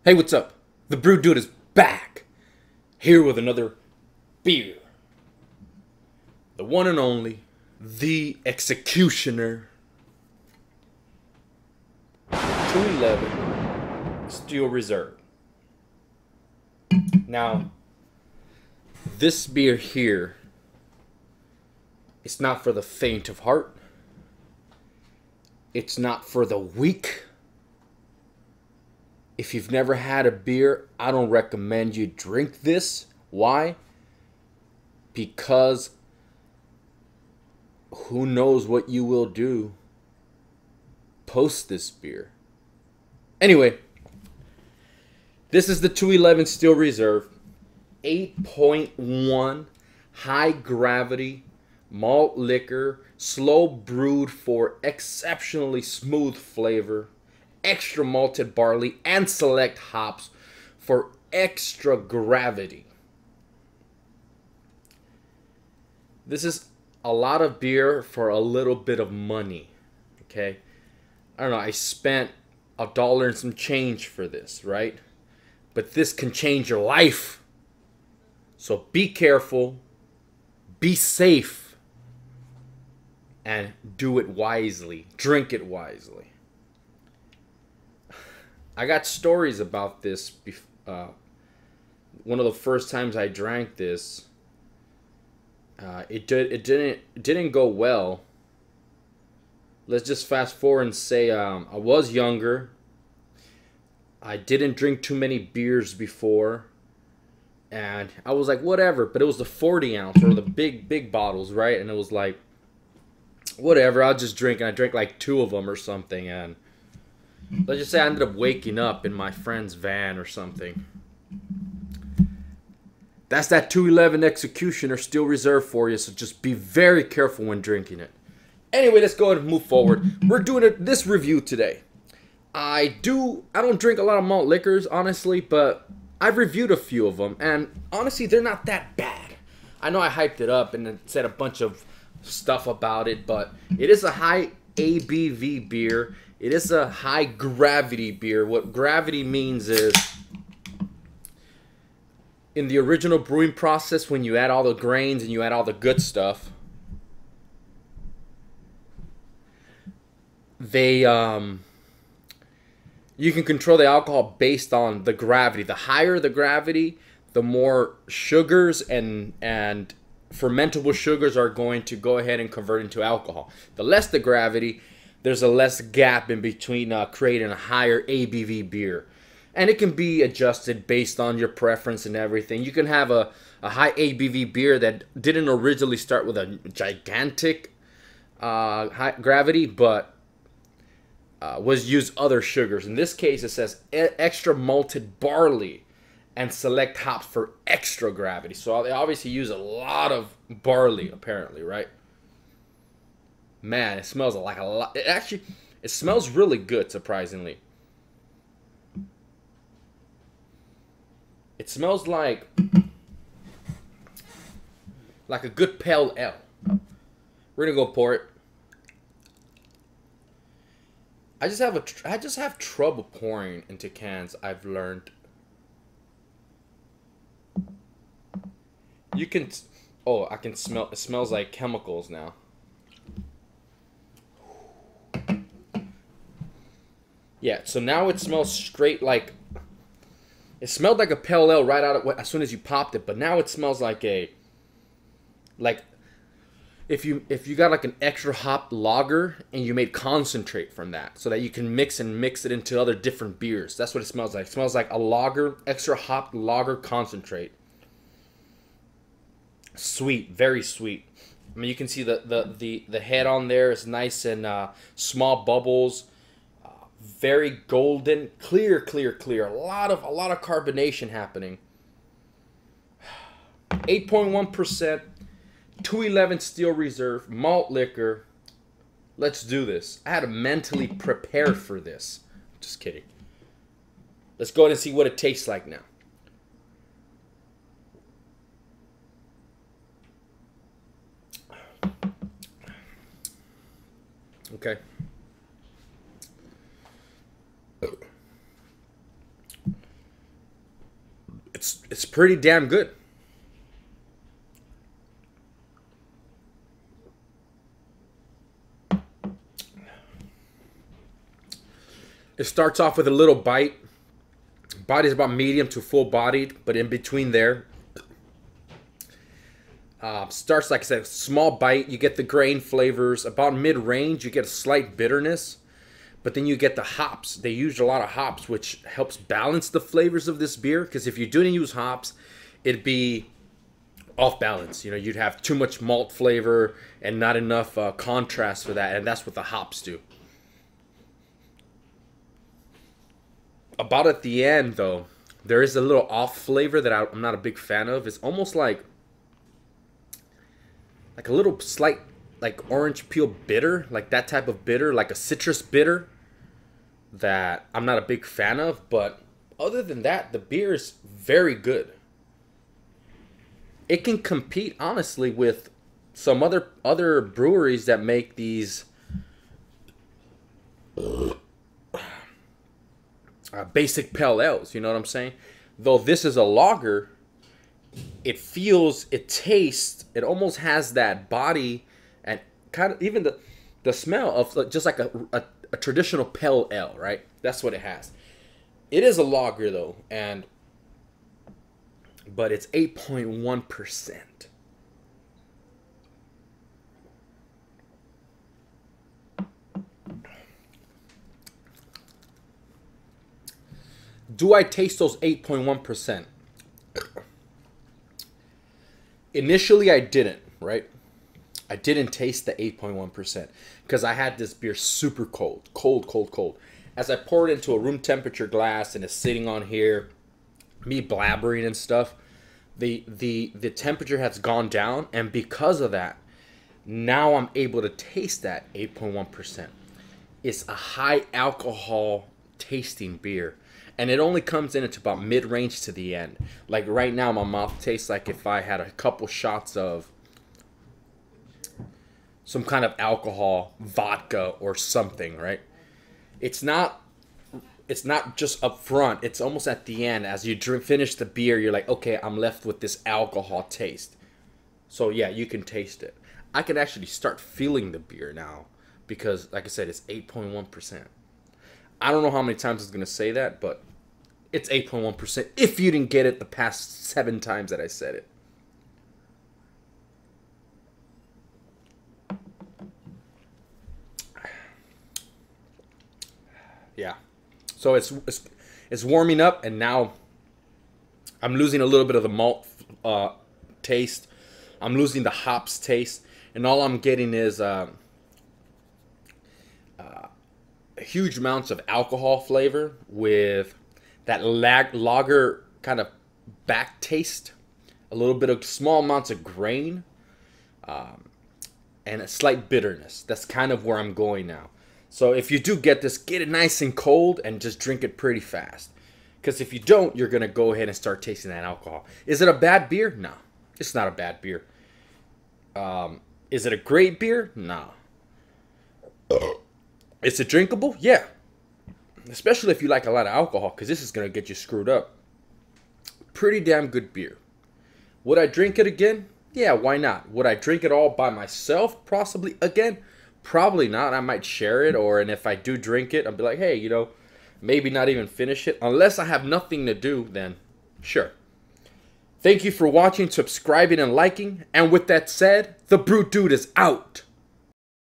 Hey, what's up? The Brew Dude is back, here with another beer. The one and only, the Executioner, 211 Steel Reserve. Now, this beer here, it's not for the faint of heart. It's not for the weak. If you've never had a beer, I don't recommend you drink this. Why? Because who knows what you will do post this beer. Anyway, this is the 211 Steel Reserve, 8.1 high gravity malt liquor, slow brewed for exceptionally smooth flavor, extra malted barley, and select hops for extra gravity. This is a lot of beer for a little bit of money. Okay, I don't know, I spent $1 and some change for this, right? But this can change your life. So be careful, be safe, and do it wisely. Drink it wisely. I got stories about this. One of the first times I drank this, it didn't go well. Let's just fast forward and say I was younger. I didn't drink too many beers before, and I was like, whatever. But it was the 40 ounce or the big bottles, right? And it was like, whatever. I'll just drink. And I drank like 2 of them or something, and let's just say I ended up waking up in my friend's van or something. That's that 211 Executioner Steel Reserve for you, so just be very careful when drinking it. Anyway, let's go ahead and move forward. We're doing this review today. I don't drink a lot of malt liquors, honestly, but I've reviewed a few of them, and honestly, they're not that bad. I know I hyped it up and said a bunch of stuff about it, but it is a high ABV beer. It is a high gravity beer. What gravity means is, in the original brewing process, when you add all the grains and you add all the good stuff, you can control the alcohol based on the gravity. The higher the gravity, the more sugars and fermentable sugars are going to go ahead and convert into alcohol. The less the gravity, there's a less gap in between creating a higher ABV beer. And it can be adjusted based on your preference and everything. You can have a high ABV beer that didn't originally start with a gigantic high gravity, but was used other sugars. In this case, it says extra malted barley and select hops for extra gravity. So they obviously use a lot of barley, apparently, right? Man, it smells like a lot. It smells really good, surprisingly. It smells like a good pale ale. We're gonna go pour it. I just have trouble pouring into cans, I've learned. You can, oh, I can smell. It smells like chemicals now. Yeah, so now it smells straight like, it smelled like a pale ale right out of, as soon as you popped it, but now it smells like if you got like an extra hop lager and you made concentrate from that, so that you can mix it into other different beers. That's what it smells like. It smells like a lager, extra hop lager concentrate. Sweet, very sweet. I mean, you can see the head on there is nice and small bubbles. Very golden, clear. A lot of carbonation happening. 8.1%, 211 Steel Reserve, malt liquor. Let's do this. I had to mentally prepare for this. Just kidding. Let's go ahead and see what it tastes like now. Okay. It's pretty damn good. It starts off with a little bite. Body is about medium to full-bodied, but in between there. Starts, like I said, small bite. You get the grain flavors. About mid-range, you get a slight bitterness. But then you get the hops. They use a lot of hops, which helps balance the flavors of this beer. Because if you didn't use hops, it'd be off balance. You know, you'd have too much malt flavor and not enough contrast for that. And that's what the hops do. About at the end, though, there is a little off flavor that I'm not a big fan of. It's almost like a little slight, like orange peel bitter, like that type of bitter, like a citrus bitter that I'm not a big fan of. But other than that, the beer is very good. It can compete, honestly, with some other breweries that make these basic pale ales, you know what I'm saying? Though this is a lager, it tastes, it almost has that body and kind of even the smell of just like a traditional pale ale, right? That's what it has. It is a lager though, but it's 8.1%. Do I taste those 8.1%? Initially, I didn't, right? I didn't taste the 8.1% because I had this beer super cold. Cold. As I pour it into a room temperature glass and it's sitting on here, me blabbering and stuff, the temperature has gone down, and because of that, now I'm able to taste that 8.1%. It's a high alcohol tasting beer. And it only comes in at about mid-range to the end. Like right now, my mouth tastes like if I had a couple shots of some kind of alcohol, vodka or something, right? It's not just up front. It's almost at the end. As you finish the beer, you're like, okay, I'm left with this alcohol taste. So yeah, you can taste it. I can actually start feeling the beer now because, like I said, it's 8.1%. I don't know how many times it's going to say that, but it's 8.1% if you didn't get it the past 7 times that I said it. Yeah. So it's warming up, and now I'm losing a little bit of the malt taste. I'm losing the hops taste, and all I'm getting is huge amounts of alcohol flavor with that lager kind of back taste, a little bit of small amounts of grain, and a slight bitterness. That's kind of where I'm going now. So if you do get this, get it nice and cold and just drink it pretty fast. Because if you don't, you're going to go ahead and start tasting that alcohol. Is it a bad beer? No, it's not a bad beer. Is it a great beer? No. Is it drinkable? Yeah. Especially if you like a lot of alcohol, because this is going to get you screwed up. Pretty damn good beer. Would I drink it again? Yeah, why not? Would I drink it all by myself possibly again? Probably not. I might share it, and if I do drink it, I'll be like, hey, you know, maybe not even finish it. Unless I have nothing to do, then sure. Thank you for watching, subscribing, and liking. And with that said, the Brew Dude is out.